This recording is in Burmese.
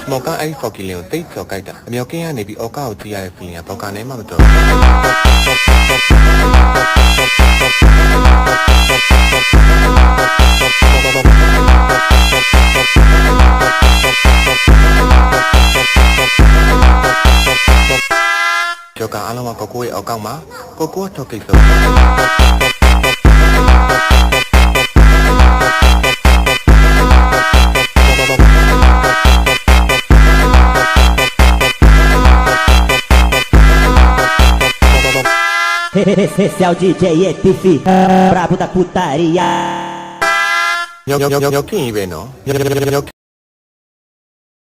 မော်ကအဲ့ဖော်ကီလင်ကိုတိတ်ကျော်ကြိုက်တာအမြောက်ကင်းကနေပြီးအော်ကာကိုကြည့်ရတဲ့ feeling ကဘောက်ကနေမှမတော်ကျော်ကအားလုံးကကိုကိုရဲ့အောက်ကောက်မှာကိုကိုကထောက်ကိစ္စEsse é o DJ ETF Brabo da putaria ရောက်ခင်းပဲနော်ရောက်